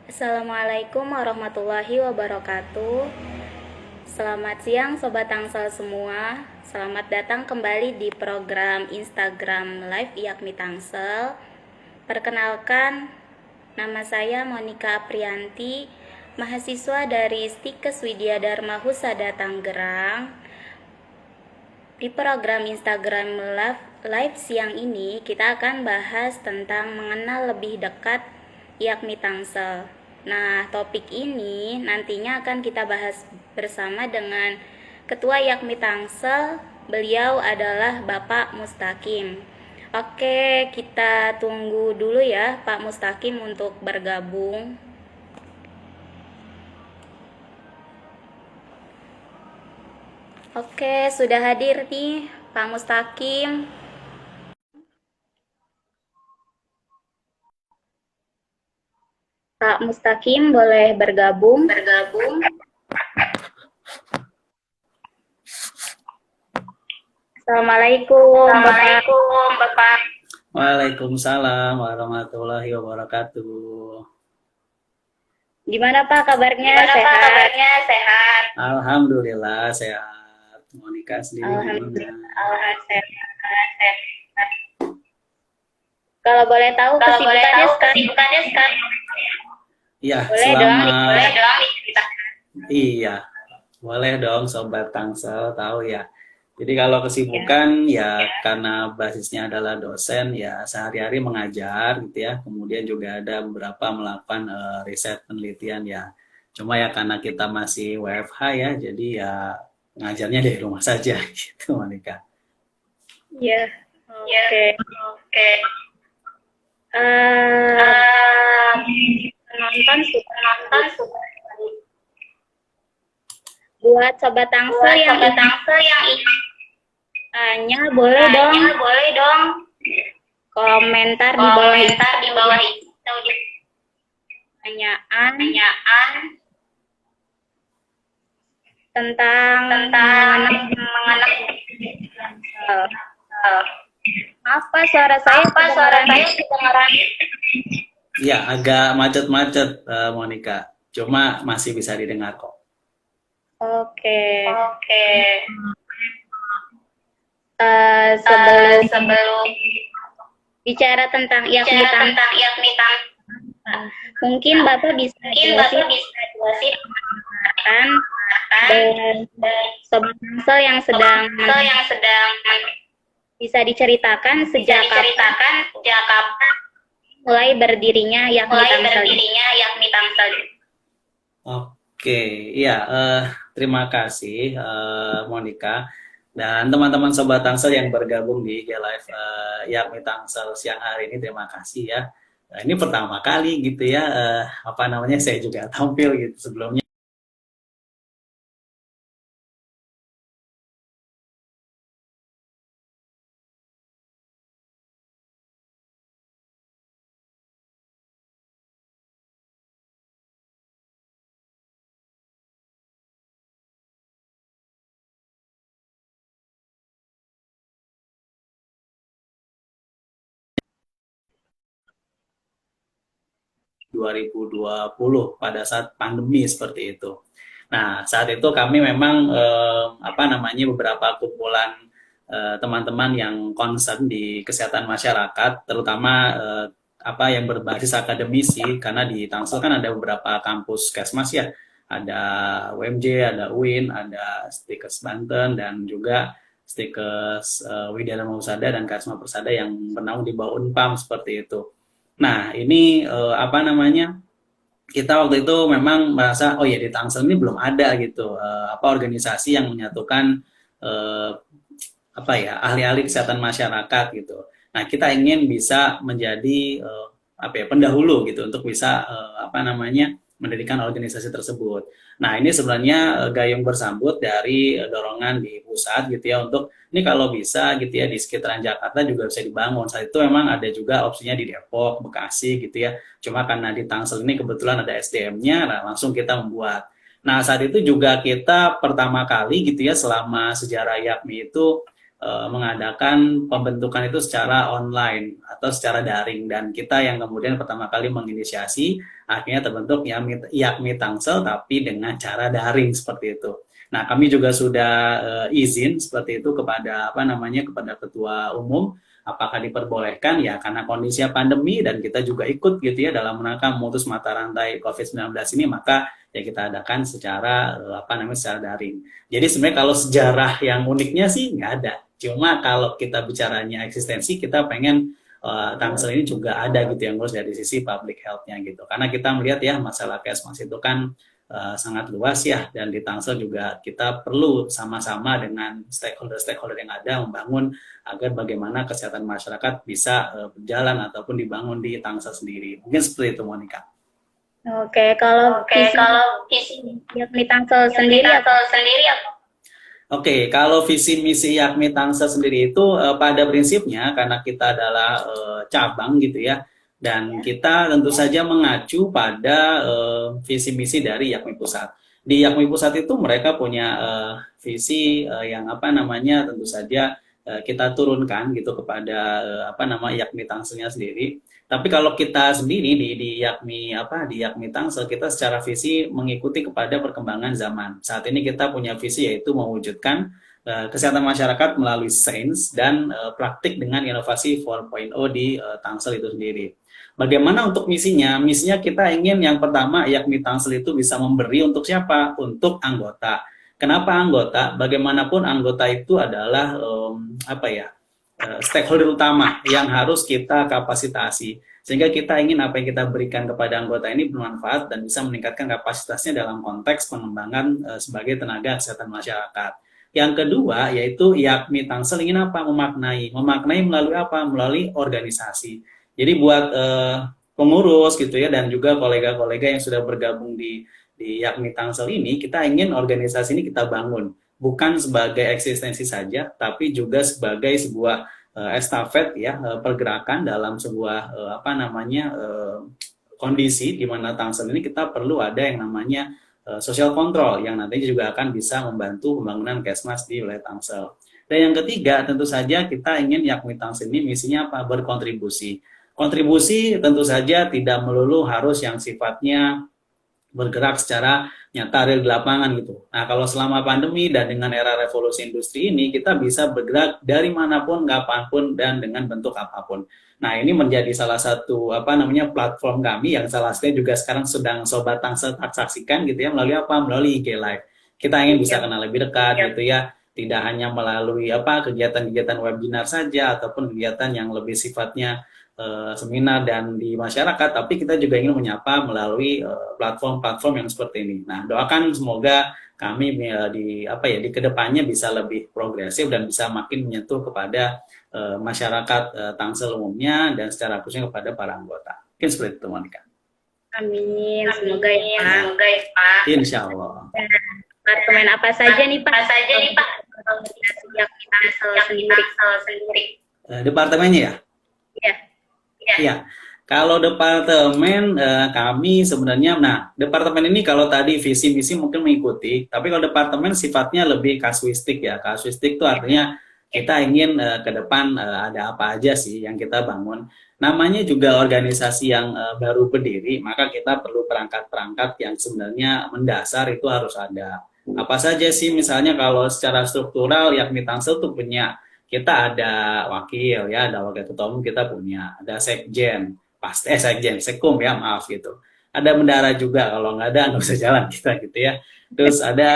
Assalamualaikum warahmatullahi wabarakatuh. Selamat siang Sobat Tangsel semua. Selamat datang kembali di program Instagram Live Yakmi Tangsel. Perkenalkan, nama saya Monica Aprianti, mahasiswa dari Stikes Widya Dharma Husada Tangerang. Di program Instagram Live siang ini, kita akan bahas tentang mengenal lebih dekat Yakmi Tangsel. Nah, topik ini nantinya akan kita bahas bersama dengan Ketua Yakmi Tangsel. Beliau adalah Bapak Mustaqim. Oke, kita tunggu dulu ya Pak Mustaqim untuk bergabung. Oke, sudah hadir nih Pak Mustaqim. Pak Mustaqim boleh bergabung. Assalamualaikum, Bapak. Waalaikumsalam warahmatullahi wabarakatuh. Gimana Pak kabarnya? Sehat? Alhamdulillah sehat. Monika sendiri gimana? Sehat. Kalau boleh tahu kesibukannya sekarang? Iya, Boleh dong Iya, boleh dong Sobat Tangsel tahu ya. Jadi kalau kesibukan ya karena basisnya adalah dosen ya sehari-hari mengajar gitu ya. Kemudian juga ada beberapa melakukan riset penelitian ya. Cuma ya karena kita masih WFH ya, jadi ya ngajarnya dari rumah saja gitu Monika. Iya. Oke. Penonton suka buat Sobat Tangsel yang tanya boleh dong komentar di bawah pertanyaan tentang mengenal apa suara saya kedengaran? Iya, agak macet-macet Monika. Cuma masih bisa didengar kok. Oke. Sebelum bicara tentang Yakmi Tangsel, mungkin Bapak bisa jelasin dan Sobat Tangsel yang sedang bisa diceritakan sejak kapan mulai berdirinya Yakmi Tangsel. Oke, iya, terima kasih Monika dan teman-teman Sobat Tangsel yang bergabung di IG Live Yakmi Tangsel siang hari ini, terima kasih ya. Nah, ini pertama kali gitu ya, saya juga tampil gitu sebelumnya. 2020 pada saat pandemi seperti itu. Nah, saat itu kami memang beberapa kumpulan teman-teman yang concern di kesehatan masyarakat, terutama yang berbasis akademisi, karena di Tangsel kan ada beberapa kampus Kesmas ya, ada UMJ, ada UIN, ada Stikes Banten, dan juga Stikes Widya Dharma Husada dan Kasma Persada yang bernaung di bawah Unpam seperti itu. Nah, ini kita waktu itu memang merasa oh ya di Tangsel ini belum ada gitu organisasi yang menyatukan ahli-ahli kesehatan masyarakat gitu. Nah, kita ingin bisa menjadi pendahulu gitu untuk bisa mendirikan organisasi tersebut. Nah, ini sebenarnya gayung bersambut dari dorongan di pusat gitu ya untuk ini kalau bisa gitu ya di sekitaran Jakarta juga bisa dibangun. Saat itu memang ada juga opsinya di Depok, Bekasi gitu ya. Cuma karena di Tangsel ini kebetulan ada SDM-nya, nah langsung kita membuat. Nah, saat itu juga kita pertama kali gitu ya selama sejarah Yakmi itu mengadakan pembentukan itu secara online atau secara daring, dan kita yang kemudian pertama kali menginisiasi, akhirnya terbentuk Yakmi Tangsel tapi dengan cara daring seperti itu. Nah, kami juga sudah izin seperti itu kepada kepada ketua umum, apakah diperbolehkan ya, karena kondisi pandemi dan kita juga ikut gitu ya dalam rangka memutus mata rantai COVID-19 ini, maka ya kita adakan secara secara daring. Jadi sebenarnya kalau sejarah yang uniknya sih nggak ada. Cuma kalau kita bicaranya eksistensi, kita pengen Tangsel ini juga ada gitu yang ngurus dari sisi public health-nya gitu. Karena kita melihat ya masalah kesmas itu kan sangat luas ya, dan di Tangsel juga kita perlu sama-sama dengan stakeholder yang ada membangun agar bagaimana kesehatan masyarakat bisa berjalan ataupun dibangun di Tangsel sendiri. Mungkin seperti itu, Monica. Oke, kalau visi Yakmi Tangsel sendiri apa? Oke, kalau visi misi Yakmi Tangsel sendiri itu pada prinsipnya karena kita adalah cabang gitu ya, dan kita tentu saja mengacu pada visi misi dari Yakmi Pusat. Di Yakmi Pusat itu mereka punya visi yang tentu saja kita turunkan gitu kepada Yakmi Tangselnya sendiri. Tapi kalau kita sendiri di Yakmi Tangsel, kita secara visi mengikuti kepada perkembangan zaman. Saat ini kita punya visi yaitu mewujudkan kesehatan masyarakat melalui sains dan praktik dengan inovasi 4.0 di Tangsel itu sendiri. Bagaimana untuk misinya? Misinya kita ingin yang pertama Yakmi Tangsel itu bisa memberi untuk siapa? Untuk anggota. Kenapa anggota? Bagaimanapun anggota itu adalah stakeholder utama yang harus kita kapasitasi, sehingga kita ingin apa yang kita berikan kepada anggota ini bermanfaat dan bisa meningkatkan kapasitasnya dalam konteks pengembangan sebagai tenaga kesehatan masyarakat. Yang kedua yaitu Yakmi Tangsel ingin apa? Memaknai melalui apa? Melalui organisasi. Jadi buat pengurus gitu ya, dan juga kolega-kolega yang sudah bergabung di Yakmi Tangsel ini, kita ingin organisasi ini kita bangun bukan sebagai eksistensi saja, tapi juga sebagai sebuah estafet ya, pergerakan dalam sebuah kondisi di mana Tangsel ini kita perlu ada yang namanya social control yang nantinya juga akan bisa membantu pembangunan Kesmas di wilayah Tangsel. Dan yang ketiga tentu saja kita ingin Yakmi Tangsel ini misinya apa? Berkontribusi. Kontribusi tentu saja tidak melulu harus yang sifatnya bergerak secara nyata real di lapangan gitu. Nah, kalau selama pandemi dan dengan era revolusi industri ini, kita bisa bergerak dari manapun, kapanpun, dan dengan bentuk apapun. Nah, ini menjadi salah satu platform kami yang salah satunya juga sekarang sedang Sobat Tangsel saksikan gitu ya, melalui apa? Melalui IG Live. Kita ingin bisa kenal lebih dekat gitu ya, tidak hanya melalui kegiatan-kegiatan webinar saja ataupun kegiatan yang lebih sifatnya seminar dan di masyarakat, tapi kita juga ingin menyapa melalui platform-platform yang seperti ini. Nah, doakan semoga kami di kedepannya bisa lebih progresif dan bisa makin menyentuh kepada masyarakat Tangsel umumnya dan secara khususnya kepada para anggota. Mungkin seperti itu, Monica. Amin, semoga ya Pak. Insya Allah. Departemen apa saja nih Pak? Yakmi Tangsel sendiri. Departemennya ya? Iya. Ya, kalau departemen kami sebenarnya, departemen ini kalau tadi visi misi mungkin mengikuti, tapi kalau departemen sifatnya lebih kasuistik ya. Kasuistik itu artinya kita ingin ke depan ada apa aja sih yang kita bangun. Namanya juga organisasi yang baru berdiri, maka kita perlu perangkat-perangkat yang sebenarnya mendasar itu harus ada. Apa saja sih? Misalnya kalau secara struktural Yakmi Tangsel tuh punya, kita ada wakil ya, ada wakil ketua umum kita punya, ada sekjen, sekum ya maaf gitu. Ada bendara juga, kalau nggak ada nggak bisa jalan kita gitu ya. Terus ada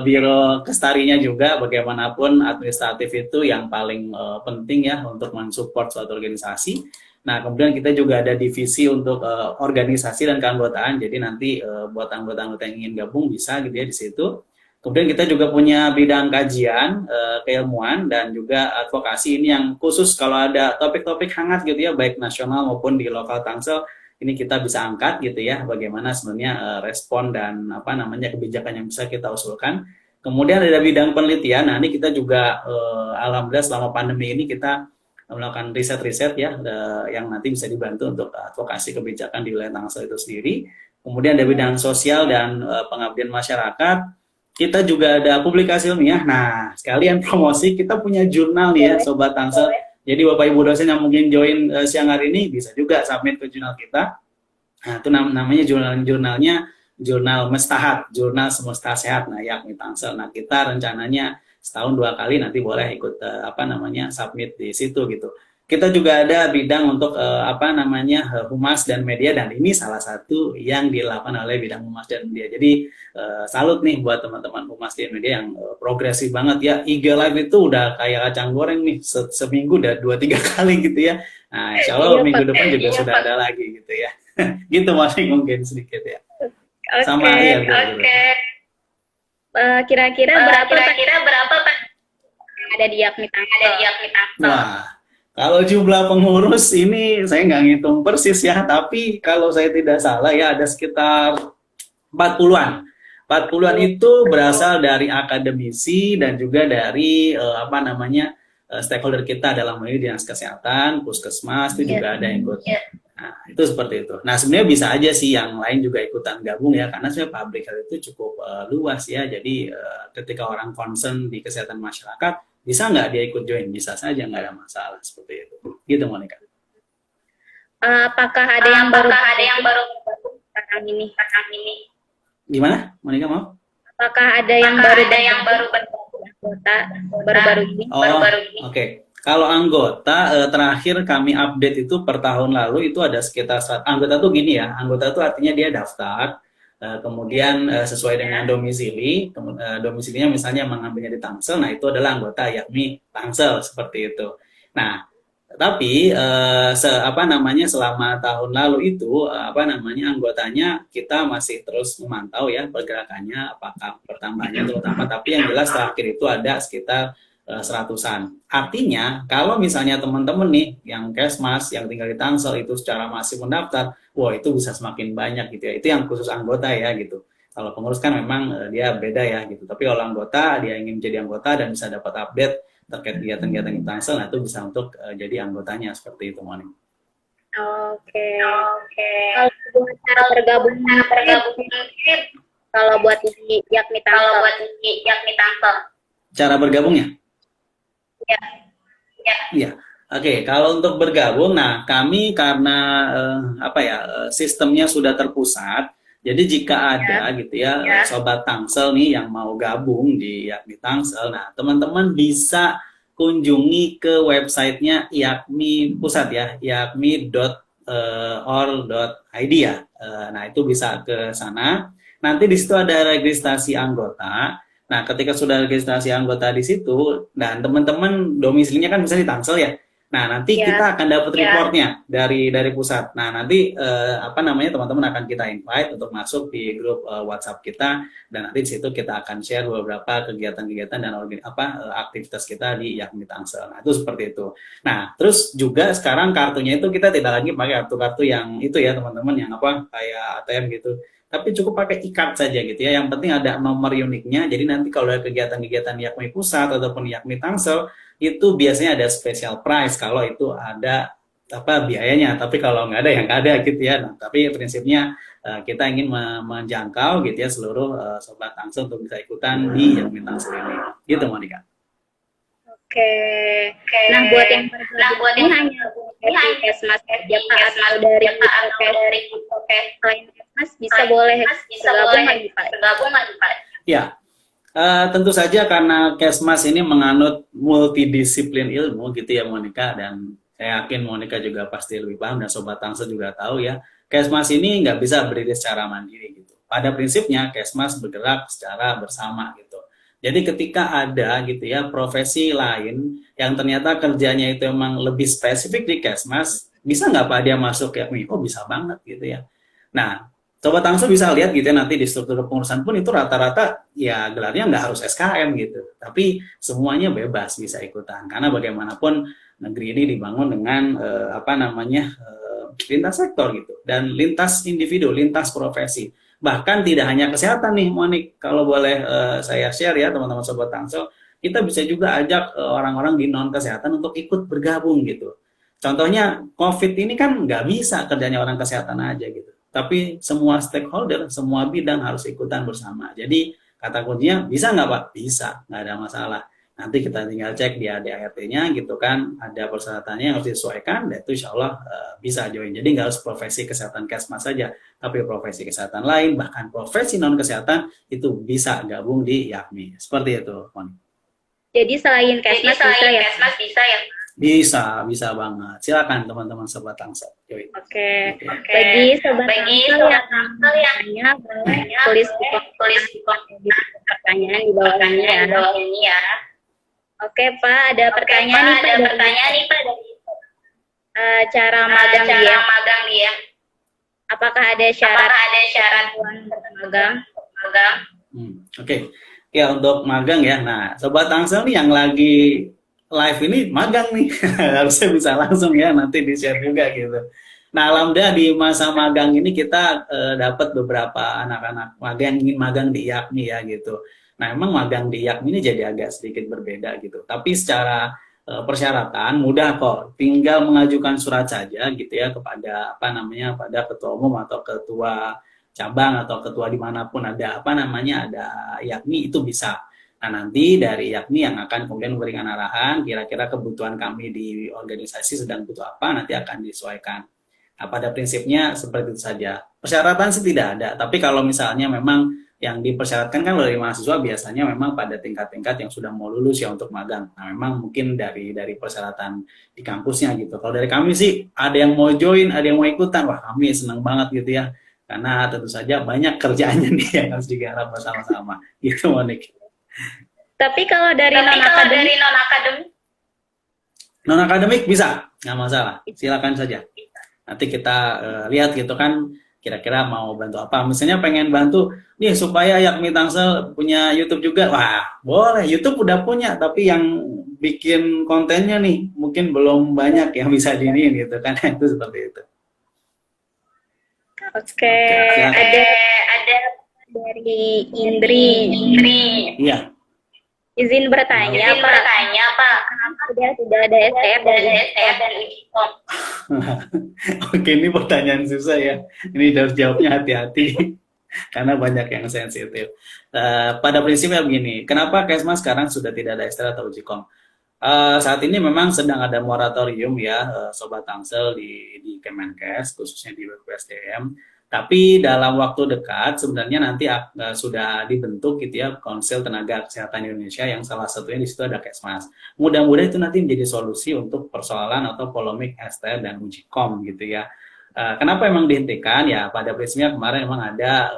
biro kestarinya juga, bagaimanapun administratif itu yang paling penting ya untuk mensupport suatu organisasi. Nah, kemudian kita juga ada divisi untuk organisasi dan keanggotaan, jadi nanti buat anggota-anggota yang ingin gabung bisa gitu ya di situ. Kemudian kita juga punya bidang kajian, keilmuan, dan juga advokasi. Ini yang khusus kalau ada topik-topik hangat gitu ya, baik nasional maupun di lokal Tangsel, ini kita bisa angkat gitu ya, bagaimana sebenarnya respon dan kebijakan yang bisa kita usulkan. Kemudian ada bidang penelitian. Nah, ini kita juga alhamdulillah selama pandemi ini kita melakukan riset-riset ya, yang nanti bisa dibantu untuk advokasi kebijakan di wilayah Tangsel itu sendiri. Kemudian ada bidang sosial dan pengabdian masyarakat. kita juga ada publikasi ilmiah. Nah, sekalian promosi, kita punya jurnal nih ya, Boleh. Sobat Tangsel. Jadi Bapak Ibu dosen yang mungkin join siang hari ini bisa juga submit ke jurnal kita. Nah, itu namanya jurnalnya Jurnal Mestahat, Jurnal Semesta Sehat. Nah, yakni Tangsel. Nah, kita rencananya setahun 2 kali nanti boleh ikut submit di situ gitu. Kita juga ada bidang untuk humas dan media, dan ini salah satu yang dilakukan oleh bidang humas dan media. Jadi salut nih buat teman-teman humas dan media yang progresif banget ya. IG Live itu udah kayak kacang goreng nih, seminggu udah 2-3 kali gitu ya. Nah, insya Allah Iya, minggu Pak. depan juga sudah ada lagi gitu ya. Gitu masih mungkin sedikit ya. Oke. Sama ya. Oke. Kira-kira berapa Pak berapa Pak? yang ada di Yakmi Tangsel? Wah, kalau jumlah pengurus ini saya nggak ngitung persis ya, tapi kalau saya tidak salah ya ada sekitar 40-an. 40-an itu berasal dari akademisi dan juga dari stakeholder kita dalam hal ini dinas kesehatan, puskesmas itu juga ada yang ikut. Nah, itu seperti itu. Nah, sebenarnya bisa aja sih yang lain juga ikutan gabung ya, karena sebenarnya public health itu cukup luas ya. Jadi ketika orang concern di kesehatan masyarakat, bisa nggak dia ikut join? Bisa saja, nggak ada masalah seperti itu. Gitu, Monica. Apakah ada yang baru sekarang ini? Gimana, Monica mau? Apakah ada yang baru anggota baru-baru ini? Oke. Kalau anggota terakhir kami update itu per tahun lalu itu ada sekitar anggota tuh gini ya. Anggota tuh artinya dia daftar, kemudian sesuai dengan domisili, domisilinya misalnya mengambilnya di Tangsel, nah itu adalah anggota yakni Tangsel seperti itu. Nah, tapi selama tahun lalu itu anggotanya kita masih terus memantau ya pergerakannya, apakah pertambahannya terutama, tapi yang jelas terakhir itu ada sekitar 100-an. Artinya kalau misalnya teman-teman nih yang Kesmas yang tinggal di Tangsel itu secara masif mendaftar, wah itu bisa semakin banyak gitu ya. Itu yang khusus anggota ya gitu. Kalau pengurus kan memang dia beda ya gitu. Tapi kalau anggota dia ingin jadi anggota dan bisa dapat update terkait kegiatan-kegiatan di Tangsel, nah itu bisa untuk jadi anggotanya seperti itu, Moni. Oke. Kalau buat cara bergabung, kalau buat di Yakmi Tangsel. Cara bergabungnya? Iya. Oke, kalau untuk bergabung, nah kami karena sistemnya sudah terpusat, jadi jika ada gitu ya sobat Tangsel nih yang mau gabung di Yakmi Tangsel, nah teman-teman bisa kunjungi ke websitenya Yakmi Pusat ya, yakmi.or.id ya. Nah itu bisa ke sana. Nanti di situ ada registrasi anggota. Nah, ketika sudah registrasi anggota di situ, dan teman-teman domisilinya kan bisa di Tangsel ya. Nah, nanti kita akan dapat reportnya dari pusat. Nah, nanti teman-teman akan kita invite untuk masuk di grup WhatsApp kita, dan nanti di situ kita akan share beberapa kegiatan-kegiatan dan aktivitas kita di Yakmi Tangsel. Nah, itu seperti itu. Nah, terus juga sekarang kartunya itu kita tidak lagi pakai kartu-kartu yang itu ya, teman-teman, yang kayak ATM gitu. Tapi cukup pakai e-card saja gitu ya. Yang penting ada nomor uniknya. Jadi nanti kalau ada kegiatan-kegiatan Yakmi Pusat ataupun Yakmi Tangsel, itu biasanya ada special price kalau itu ada biayanya. Tapi kalau nggak ada ya nggak ada gitu ya. Nah, tapi prinsipnya kita ingin menjangkau gitu ya seluruh sobat Tangsel untuk bisa ikutan di Yakmi Tangsel ini. Gitu, Monica. Oke. Nah, buat yang ini hanya dari Kesmas saja Pak, atau dari selain Kesmas bisa boleh bergabung lagi Pak? Ya, tentu saja karena Kesmas ini menganut multidisiplin ilmu gitu ya, Monica, dan saya yakin Monica juga pasti lebih paham dan sobat Tangsel juga tahu ya, Kesmas ini nggak bisa berdiri secara mandiri gitu. Pada prinsipnya Kesmas bergerak secara bersama gitu. Jadi ketika ada gitu ya profesi lain yang ternyata kerjanya itu emang lebih spesifik di Kesmas, bisa nggak Pak dia masuk ya? Oh bisa banget gitu ya. Nah, Sobat Tangsel bisa lihat gitu ya nanti di struktur kepengurusan pun itu rata-rata ya gelarnya nggak harus SKM gitu. Tapi semuanya bebas bisa ikutan. Karena bagaimanapun negeri ini dibangun dengan lintas sektor gitu. Dan lintas individu, lintas profesi. Bahkan tidak hanya kesehatan nih, Monik. Kalau boleh saya share ya teman-teman Sobat Tangsel, kita bisa juga ajak orang-orang di non-kesehatan untuk ikut bergabung gitu. Contohnya COVID ini kan nggak bisa kerjanya orang kesehatan aja gitu. Tapi semua stakeholder, semua bidang harus ikutan bersama. Jadi Kata kuncinya bisa nggak Pak? Bisa, nggak ada masalah. Nanti kita tinggal cek di ADART-nya gitu kan, ada persyaratannya yang harus disesuaikan, dan itu insya Allah bisa join. Jadi nggak harus profesi kesehatan Kesmas saja, tapi profesi kesehatan lain, bahkan profesi non-kesehatan itu bisa gabung di YAKMI. Seperti itu, Moni. Jadi selain Kesmas bisa ya? Bisa banget. Silakan teman-teman sobat Tangsel. Join. Oke. Bagi sobat Tangsel yang tanya, boleh tulis di pertanyaan di bawah ini ya. Oke Pak, ada pertanyaan nih Pak dari cara magang dia. Apakah ada syarat magang? Oke. Ya, untuk magang ya. Nah, sobat Tangsel nih yang lagi live ini magang nih. Harusnya bisa langsung ya, nanti di-share juga gitu. Nah, alhamdulillah di masa magang ini kita dapat beberapa anak-anak magang yang ingin magang di YAKMI ya gitu. Nah, emang magang di YAKMI ini jadi agak sedikit berbeda gitu. Tapi secara persyaratan mudah kok. Tinggal mengajukan surat saja gitu ya kepada pada ketua umum atau ketua cabang atau ketua dimanapun ada ada YAKMI itu bisa. Nah, nanti dari YAKMI yang akan kemudian memberikan arahan kira-kira kebutuhan kami di organisasi sedang butuh apa, nanti akan disesuaikan. Nah, pada prinsipnya seperti itu saja. Persyaratan sih tidak ada, tapi kalau misalnya memang yang dipersyaratkan kan dari mahasiswa biasanya memang pada tingkat-tingkat yang sudah mau lulus ya untuk magang. Nah, memang mungkin dari persyaratan di kampusnya gitu. Kalau dari kami sih ada yang mau join, ada yang mau ikutan, wah kami senang banget gitu ya. Karena tentu saja banyak kerjaannya nih yang harus digarap bersama-sama. Gitu, Monik. Tapi kalau dari non-akademik bisa, nggak masalah. Silakan saja. Nanti kita lihat gitu kan, kira-kira mau bantu apa. Misalnya pengen bantu nih supaya YAKMI Tangsel punya YouTube juga. Wah, boleh. YouTube udah punya, tapi yang bikin kontennya nih mungkin belum banyak yang bisa diniin gitu kan. Itu seperti itu. Oke. Ada dari Indri. Iya. Izin bertanya, Pak. Kenapa tidak ada STF dan Ujikom? Oke, ini pertanyaan susah ya. Ini harus jawabnya hati-hati karena banyak yang sensitif. Pada prinsipnya begini, kenapa Kesmas sekarang sudah tidak ada STF atau Ujikom? Saat ini memang sedang ada moratorium ya, Sobat Tangsel di Kemenkes, khususnya di BPSDM. Tapi dalam waktu dekat sebenarnya nanti sudah dibentuk gitu ya Konsel Tenaga Kesehatan Indonesia yang salah satunya di situ ada Kesmas. Mudah-mudahan itu nanti menjadi solusi untuk persoalan atau polemik STR dan Ujikom gitu ya. Kenapa emang dihentikan ya? Pada prinsipnya kemarin memang ada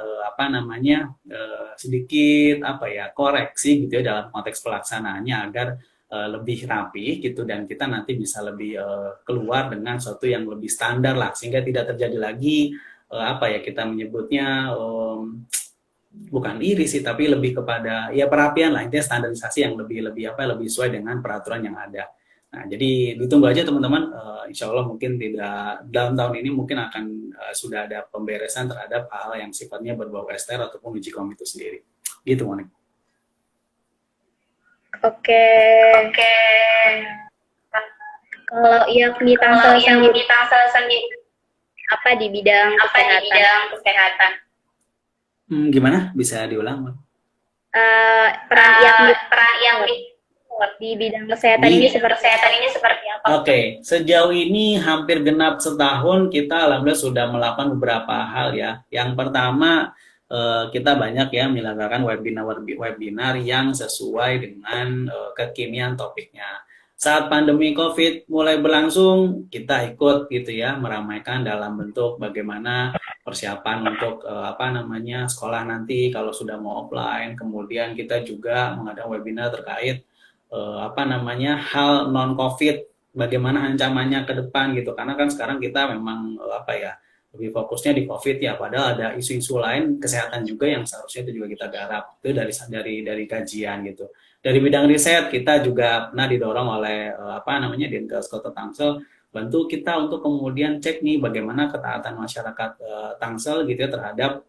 sedikit koreksi gitu ya dalam konteks pelaksanaannya agar lebih rapi gitu dan kita nanti bisa lebih keluar dengan sesuatu yang lebih standar lah sehingga tidak terjadi lagi kita menyebutnya bukan iri sih tapi lebih kepada ya perapian lah intinya standarisasi yang lebih sesuai dengan peraturan yang ada. Nah jadi ditunggu aja teman-teman, insya Allah mungkin tidak dalam tahun ini mungkin akan sudah ada pemberesan terhadap hal yang sifatnya berbau STR ataupun Ujikom itu sendiri. Gitu Monik. Oke. Kalau YAKMI Tangsel sendiri apa di bidang kesehatan? Gimana? Bisa diulang? Peran YAKMI di bidang kesehatan ini seperti apa? Oke, sejauh ini hampir genap setahun kita alhamdulillah sudah melakukan beberapa hal ya. Yang pertama kita banyak ya menyelenggarakan webinar yang sesuai dengan kekinian topiknya. Saat pandemi COVID mulai berlangsung, kita ikut gitu ya meramaikan dalam bentuk bagaimana persiapan untuk sekolah nanti kalau sudah mau offline. Kemudian kita juga mengadakan webinar terkait hal non COVID, bagaimana ancamannya ke depan gitu. Karena kan sekarang kita memang lebih fokusnya di COVID ya, padahal ada isu-isu lain kesehatan juga yang seharusnya itu juga kita garap. Itu dari kajian gitu. Dari bidang riset kita juga pernah didorong oleh Dinkes Kota Tangsel bantu kita untuk kemudian cek nih bagaimana ketaatan masyarakat Tangsel gitu ya terhadap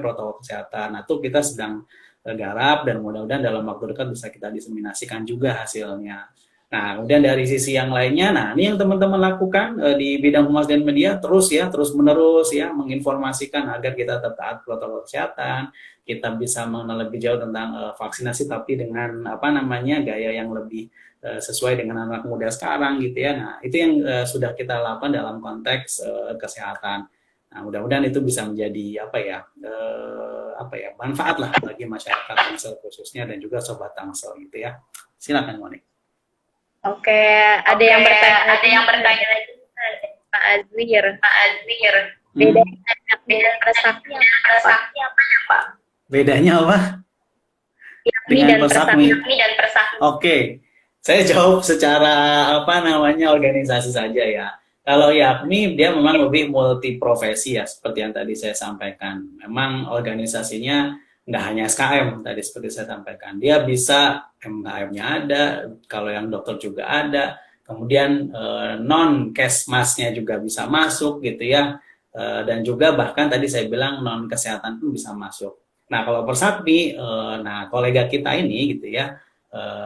protokol kesehatan. Nah, itu kita sedang garap dan mudah-mudahan dalam waktu dekat bisa kita diseminasikan juga hasilnya. Nah, kemudian dari sisi yang lainnya, nah ini yang teman-teman lakukan di bidang humas dan media terus menerus ya menginformasikan agar kita tetap taat protokol kesehatan, kita bisa mengenal lebih jauh tentang vaksinasi tapi dengan apa namanya gaya yang lebih sesuai dengan anak muda sekarang gitu ya. Nah, itu yang sudah kita lakukan dalam konteks kesehatan. Nah, mudah-mudahan itu bisa menjadi apa ya manfaat lah bagi masyarakat Tangsel khususnya dan juga sobat Tangsel gitu ya. Silakan Monik. Oke, ada yang bertanya lagi, Pak Azwir. Bedanya yakni dan persakti apa ya, Pak? Bedanya apa? Yakni Dengan dan persakti. persakti. Oke, saya jawab secara apa namanya organisasi saja ya. Kalau yakni dia memang lebih multi profesi ya, seperti yang tadi saya sampaikan. Memang organisasinya nggak hanya SKM tadi seperti saya sampaikan. Dia bisa MKM-nya ada, kalau yang dokter juga ada. Kemudian non kesmasnya juga bisa masuk gitu ya. Dan juga bahkan tadi saya bilang non kesehatan pun bisa masuk. Nah kalau persakti, nah kolega kita ini gitu ya,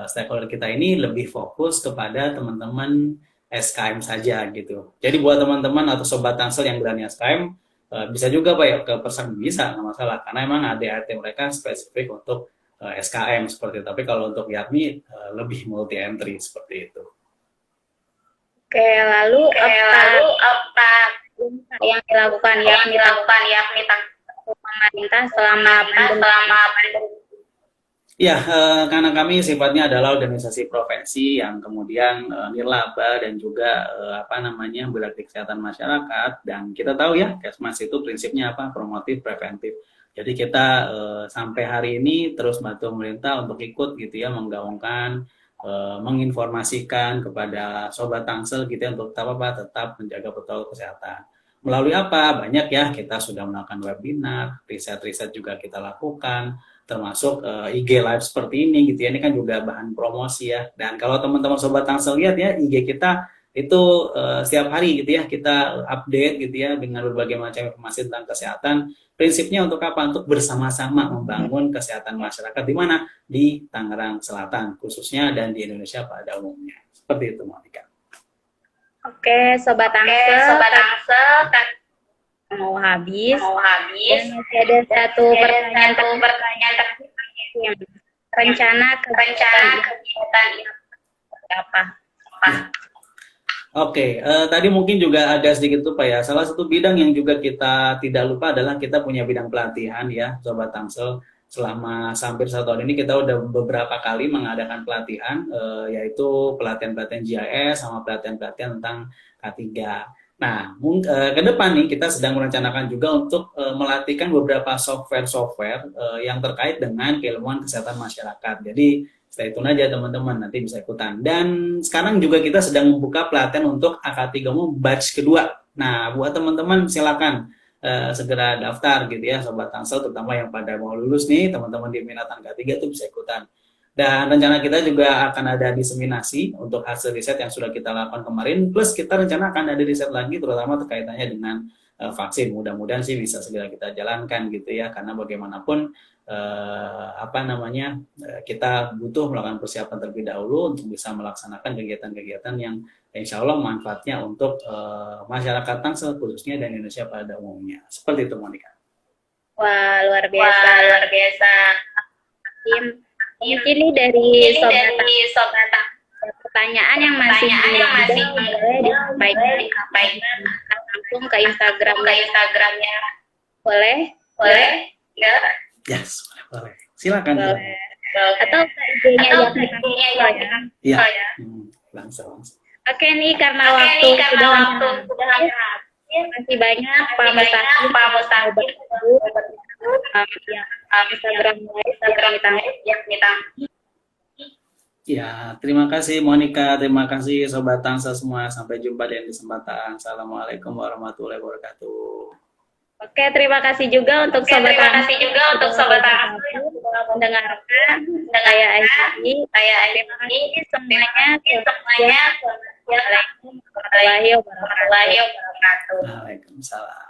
stakeholder kita ini lebih fokus kepada teman-teman SKM saja gitu. Jadi buat teman-teman atau sobat Tangsel yang berani SKM, bisa juga Pak ya ke persakti bisa nggak masalah karena emang ADAT mereka spesifik untuk SKM seperti itu. Tapi kalau untuk YAPMI lebih multi entry seperti itu. Oke, lalu apa yang dilakukan yakni pemerintah selama pandemi? Ya, karena kami sifatnya adalah organisasi profesi yang kemudian nirlaba dan juga apa namanya berarti kesehatan masyarakat dan kita tahu ya Kesmas itu prinsipnya apa promotif preventif. Jadi kita sampai hari ini terus bantu pemerintah untuk ikut gitu ya menggaungkan menginformasikan kepada sobat Tangsel gitu ya untuk tetap menjaga protokol kesehatan. Melalui apa? Banyak ya kita sudah melakukan webinar, riset-riset juga kita lakukan termasuk IG live seperti ini gitu ya. Ini kan juga bahan promosi ya. Dan kalau teman-teman sobat Tangsel lihat ya IG kita itu setiap hari gitu ya kita update gitu ya dengan berbagai macam informasi tentang kesehatan. Prinsipnya untuk apa? Untuk bersama-sama membangun kesehatan masyarakat di mana? Di Tangerang Selatan khususnya dan di Indonesia pada umumnya. Seperti itu Monika. Oke, sobat Tangsel mau habis. Dan masih ada satu pertanyaan yang rencana kegiatan apa? Oke, tadi mungkin juga ada sedikit lupa ya. Salah satu bidang yang juga kita tidak lupa adalah kita punya bidang pelatihan ya, Sobat Tangsel. Selama hampir 1 tahun ini kita udah beberapa kali mengadakan pelatihan, yaitu pelatihan-pelatihan GIS sama pelatihan-pelatihan tentang K3. Nah, ke depan nih kita sedang merencanakan juga untuk melatihkan beberapa software-software yang terkait dengan keilmuan kesehatan masyarakat. Jadi stay tune aja teman-teman, nanti bisa ikutan. Dan sekarang juga kita sedang membuka pelatihan untuk AK3 batch kedua. Nah, buat teman-teman silakan segera daftar gitu ya, Sobat Tangsel, terutama yang pada mau lulus nih, teman-teman di minatan K3 itu bisa ikutan. Dan rencana kita juga akan ada diseminasi untuk hasil riset yang sudah kita lakukan kemarin, plus kita rencana akan ada riset lagi terutama terkaitannya dengan vaksin. Mudah-mudahan sih bisa segera kita jalankan gitu ya, karena bagaimanapun kita butuh melakukan persiapan terlebih dahulu untuk bisa melaksanakan kegiatan-kegiatan yang insya Allah manfaatnya untuk masyarakat Tangsel khususnya dan Indonesia pada umumnya. Seperti itu Monika. Wah, luar biasa. Mungkin ini dari sobat pertanyaan yang masih boleh disampaikan langsung ke Instagramnya. Boleh? Ya. Yes, boleh. Silakan. Boleh. Atau IG-nya ya. Langsung. Oke nih karena waktu sudah habis. Masih banyak Pak Mustaqim Instagram kita. Ya, terima kasih Monika, terima kasih Sobat Tangsel semua. Sampai jumpa di kesempatan. Assalamualaikum warahmatullahi wabarakatuh. Oke, terima kasih juga untuk sobat Tangsel mendengarkan. Saya Aji. Terima kasih semuanya. Assalamualaikum warahmatullahi wabarakatuh. Waalaikumsalam.